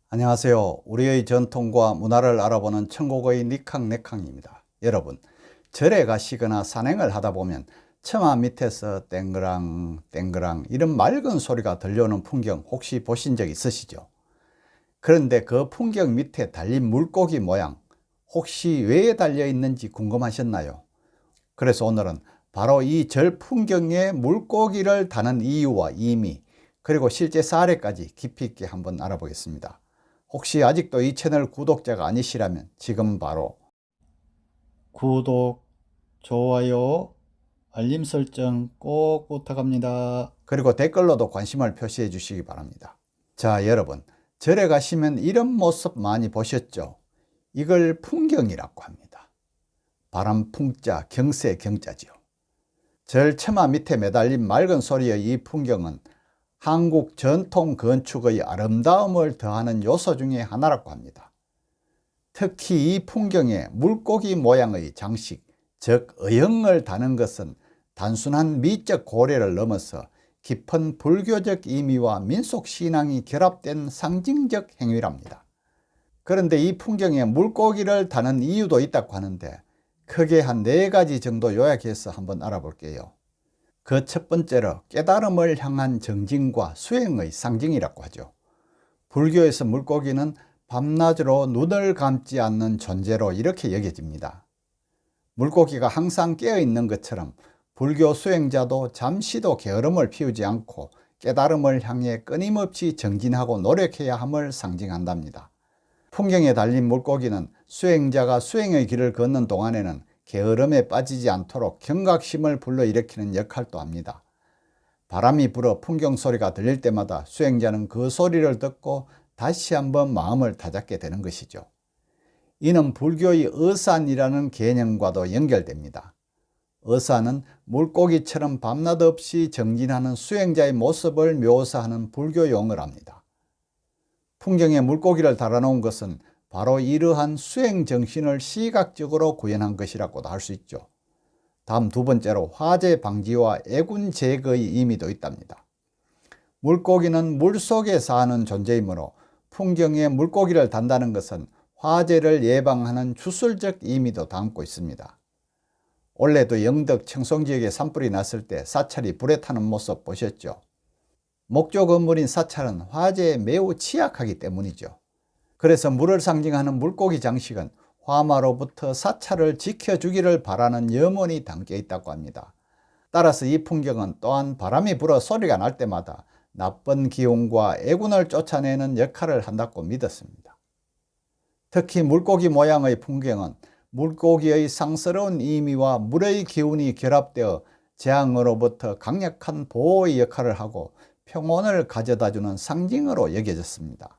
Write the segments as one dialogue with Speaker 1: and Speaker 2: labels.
Speaker 1: 안녕하세요. 우리의 전통과 문화를 알아보는 천국의 니캉네캉입니다. 여러분, 절에 가시거나 산행을 하다 보면 처마 밑에서 땡그랑 땡그랑 이런 맑은 소리가 들려오는 풍경 혹시 보신 적 있으시죠? 그런데 그 풍경 밑에 달린 물고기 모양 혹시 왜 달려 있는지 궁금하셨나요? 그래서 오늘은 바로 이 절 풍경에 물고기를 다는 이유와 의미, 그리고 실제 사례까지 깊이 있게 한번 알아보겠습니다. 혹시 아직도 이 채널 구독자가 아니시라면 지금 바로 구독, 좋아요, 알림 설정 꼭 부탁합니다. 그리고 댓글로도 관심을 표시해 주시기 바랍니다. 자, 여러분, 절에 가시면 이런 모습 많이 보셨죠? 이걸 풍경이라고 합니다. 바람 풍자, 경세 경자지요. 절 처마 밑에 매달린 맑은 소리의 이 풍경은 한국 전통 건축의 아름다움을 더하는 요소 중에 하나라고 합니다. 특히 이 풍경에 물고기 모양의 장식, 즉 의형을 다는 것은 단순한 미적 고려를 넘어서 깊은 불교적 의미와 민속 신앙이 결합된 상징적 행위랍니다. 그런데 이 풍경에 물고기를 다는 이유도 있다고 하는데 크게 한 4가지 정도 요약해서 한번 알아볼게요. 그 첫 번째로 깨달음을 향한 정진과 수행의 상징이라고 하죠. 불교에서 물고기는 밤낮으로 눈을 감지 않는 존재로 이렇게 여겨집니다. 물고기가 항상 깨어있는 것처럼 불교 수행자도 잠시도 게으름을 피우지 않고 깨달음을 향해 끊임없이 정진하고 노력해야 함을 상징한답니다. 풍경에 달린 물고기는 수행자가 수행의 길을 걷는 동안에는 게으름에 빠지지 않도록 경각심을 불러일으키는 역할도 합니다. 바람이 불어 풍경 소리가 들릴 때마다 수행자는 그 소리를 듣고 다시 한번 마음을 다잡게 되는 것이죠. 이는 불교의 어산이라는 개념과도 연결됩니다. 어산은 물고기처럼 밤낮 없이 정진하는 수행자의 모습을 묘사하는 불교 용어랍니다. 풍경에 물고기를 달아놓은 것은 바로 이러한 수행 정신을 시각적으로 구현한 것이라고도 할 수 있죠. 다음 두 번째로 화재 방지와 애군 제거의 의미도 있답니다. 물고기는 물속에 사는 존재이므로 풍경에 물고기를 단다는 것은 화재를 예방하는 주술적 의미도 담고 있습니다. 올해도 영덕 청송지역에 산불이 났을 때 사찰이 불에 타는 모습 보셨죠? 목조 건물인 사찰은 화재에 매우 취약하기 때문이죠. 그래서 물을 상징하는 물고기 장식은 화마로부터 사찰을 지켜주기를 바라는 염원이 담겨 있다고 합니다. 따라서 이 풍경은 또한 바람이 불어 소리가 날 때마다 나쁜 기운과 애군을 쫓아내는 역할을 한다고 믿었습니다. 특히 물고기 모양의 풍경은 물고기의 상스러운 의미와 물의 기운이 결합되어 재앙으로부터 강력한 보호의 역할을 하고 평온을 가져다주는 상징으로 여겨졌습니다.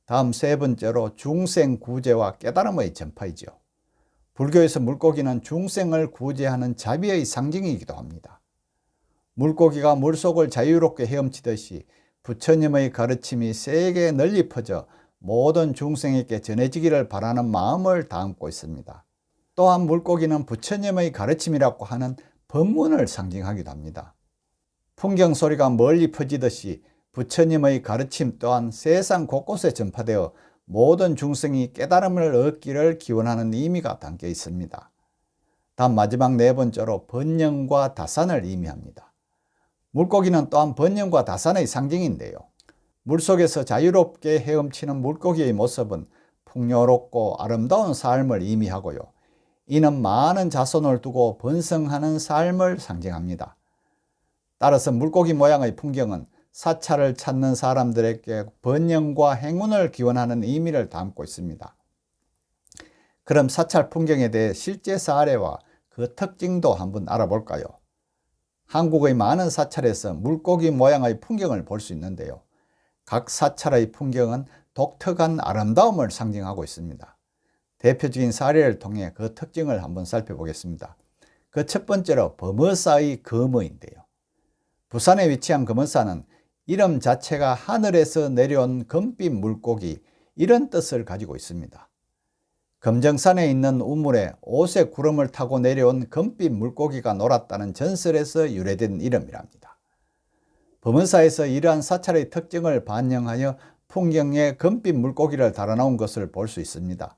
Speaker 1: 다음 세 번째로 중생 구제와 깨달음의 전파이죠. 불교에서 물고기는 중생을 구제하는 자비의 상징이기도 합니다. 물고기가 물속을 자유롭게 헤엄치듯이 부처님의 가르침이 세계에 널리 퍼져 모든 중생에게 전해지기를 바라는 마음을 담고 있습니다. 또한 물고기는 부처님의 가르침이라고 하는 법문을 상징하기도 합니다. 풍경 소리가 멀리 퍼지듯이 부처님의 가르침 또한 세상 곳곳에 전파되어 모든 중생이 깨달음을 얻기를 기원하는 의미가 담겨 있습니다. 다음 마지막 4번째로 번영과 다산을 의미합니다. 물고기는 또한 번영과 다산의 상징인데요. 물속에서 자유롭게 헤엄치는 물고기의 모습은 풍요롭고 아름다운 삶을 의미하고요. 이는 많은 자손을 두고 번성하는 삶을 상징합니다. 따라서 물고기 모양의 풍경은 사찰을 찾는 사람들에게 번영과 행운을 기원하는 의미를 담고 있습니다. 그럼 사찰 풍경에 대해 실제 사례와 그 특징도 한번 알아볼까요? 한국의 많은 사찰에서 물고기 모양의 풍경을 볼 수 있는데요. 각 사찰의 풍경은 독특한 아름다움을 상징하고 있습니다. 대표적인 사례를 통해 그 특징을 한번 살펴보겠습니다. 그 첫 번째로 범어사의 금어인데요. 부산에 위치한 금어사는 이름 자체가 하늘에서 내려온 금빛 물고기, 이런 뜻을 가지고 있습니다. 금정산에 있는 우물에 오색 구름을 타고 내려온 금빛 물고기가 놀았다는 전설에서 유래된 이름이랍니다. 범은사에서 이러한 사찰의 특징을 반영하여 풍경에 금빛 물고기를 달아놓은 것을 볼 수 있습니다.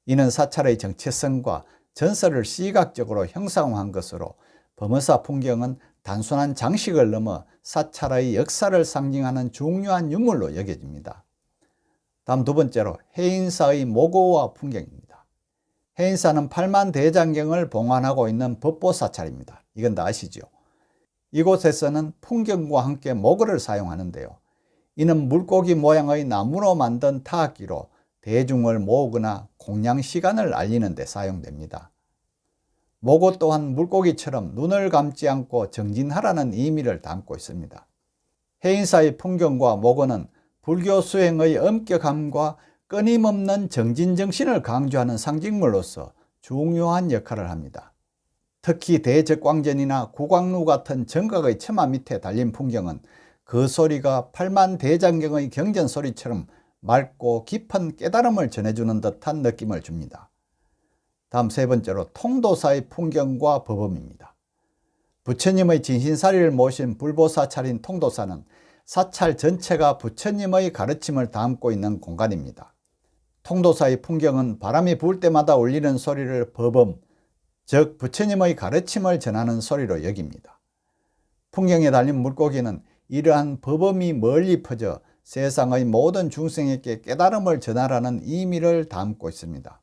Speaker 1: 이는 사찰의 정체성과 전설을 시각적으로 형상화한 것으로 범은사 풍경은 단순한 장식을 넘어 사찰의 역사를 상징하는 중요한 유물로 여겨집니다. 다음 두 번째로 해인사의 모고와 풍경입니다. 해인사는 8만 대장경을 봉안하고 있는 법보사찰입니다. 이건 다 아시죠? 이곳에서는 풍경과 함께 모고를 사용하는데요. 이는 물고기 모양의 나무로 만든 타악기로 대중을 모으거나 공양 시간을 알리는 데 사용됩니다. 모고 또한 물고기처럼 눈을 감지 않고 정진하라는 의미를 담고 있습니다. 해인사의 풍경과 모고는 불교 수행의 엄격함과 끊임없는 정진정신을 강조하는 상징물로서 중요한 역할을 합니다. 특히 대적광전이나 구광루 같은 정각의 처마 밑에 달린 풍경은 그 소리가 8만 대장경의 경전 소리처럼 맑고 깊은 깨달음을 전해주는 듯한 느낌을 줍니다. 다음 세 번째로 통도사의 풍경과 법음입니다. 부처님의 진신사리를 모신 불보사찰인 통도사는 사찰 전체가 부처님의 가르침을 담고 있는 공간입니다. 통도사의 풍경은 바람이 불 때마다 울리는 소리를 법음, 즉 부처님의 가르침을 전하는 소리로 여깁니다. 풍경에 달린 물고기는 이러한 법음이 멀리 퍼져 세상의 모든 중생에게 깨달음을 전하라는 의미를 담고 있습니다.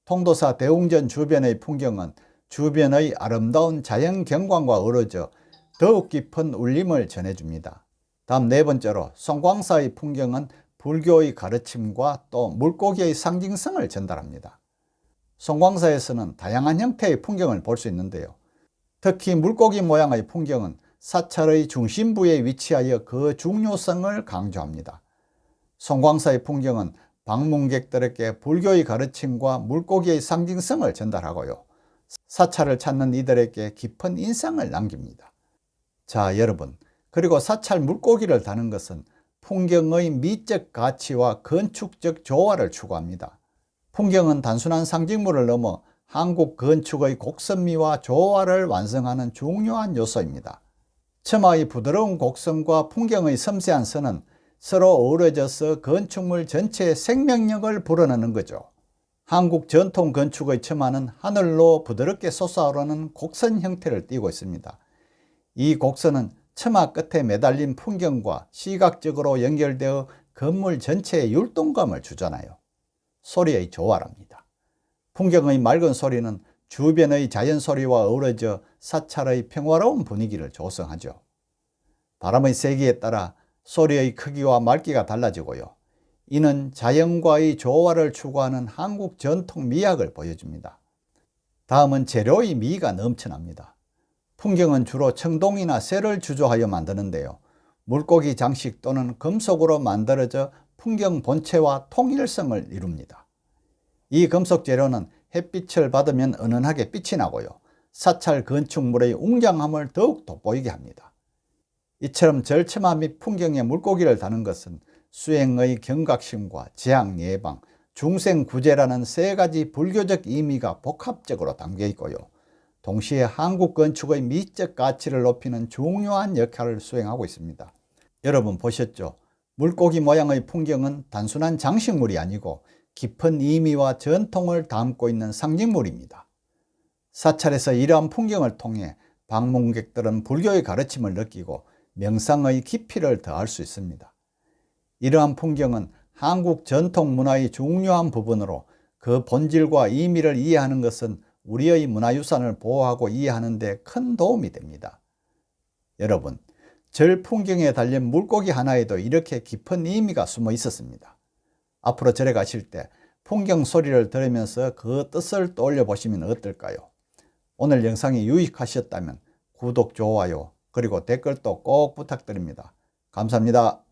Speaker 1: 통도사 대웅전 주변의 풍경은 주변의 아름다운 자연 경관과 어우러져 더욱 깊은 울림을 전해줍니다. 다음 네 번째로 송광사의 풍경은 불교의 가르침과 또 물고기의 상징성을 전달합니다. 송광사에서는 다양한 형태의 풍경을 볼 수 있는데요. 특히 물고기 모양의 풍경은 사찰의 중심부에 위치하여 그 중요성을 강조합니다. 송광사의 풍경은 방문객들에게 불교의 가르침과 물고기의 상징성을 전달하고요. 사찰을 찾는 이들에게 깊은 인상을 남깁니다. 자, 여러분, 그리고 사찰 물고기를 다는 것은 풍경의 미적 가치와 건축적 조화를 추구합니다. 풍경은 단순한 상징물을 넘어 한국 건축의 곡선미와 조화를 완성하는 중요한 요소입니다. 처마의 부드러운 곡선과 풍경의 섬세한 선은 서로 어우러져서 건축물 전체의 생명력을 불어넣는 거죠. 한국 전통 건축의 처마는 하늘로 부드럽게 솟아오르는 곡선 형태를 띠고 있습니다. 이 곡선은 처마 끝에 매달린 풍경과 시각적으로 연결되어 건물 전체에 율동감을 주잖아요. 소리의 조화랍니다. 풍경의 맑은 소리는 주변의 자연 소리와 어우러져 사찰의 평화로운 분위기를 조성하죠. 바람의 세기에 따라 소리의 크기와 맑기가 달라지고요. 이는 자연과의 조화를 추구하는 한국 전통 미학을 보여줍니다. 다음은 재료의 미가 넘쳐납니다. 풍경은 주로 청동이나 쇠를 주조하여 만드는데요. 물고기 장식 또는 금속으로 만들어져 풍경 본체와 통일성을 이룹니다. 이 금속 재료는 햇빛을 받으면 은은하게 빛이 나고요. 사찰 건축물의 웅장함을 더욱 돋보이게 합니다. 이처럼 절처마 및 풍경에 물고기를 다는 것은 수행의 경각심과 재앙 예방, 중생 구제라는 세 가지 불교적 의미가 복합적으로 담겨 있고요. 동시에 한국 건축의 미적 가치를 높이는 중요한 역할을 수행하고 있습니다. 여러분 보셨죠? 물고기 모양의 풍경은 단순한 장식물이 아니고 깊은 의미와 전통을 담고 있는 상징물입니다. 사찰에서 이러한 풍경을 통해 방문객들은 불교의 가르침을 느끼고 명상의 깊이를 더할 수 있습니다. 이러한 풍경은 한국 전통 문화의 중요한 부분으로 그 본질과 의미를 이해하는 것은 우리의 문화유산을 보호하고 이해하는 데 큰 도움이 됩니다. 여러분, 절 풍경에 달린 물고기 하나에도 이렇게 깊은 의미가 숨어 있었습니다. 앞으로 절에 가실 때 풍경 소리를 들으면서 그 뜻을 떠올려 보시면 어떨까요? 오늘 영상이 유익하셨다면 구독, 좋아요, 그리고 댓글도 꼭 부탁드립니다. 감사합니다.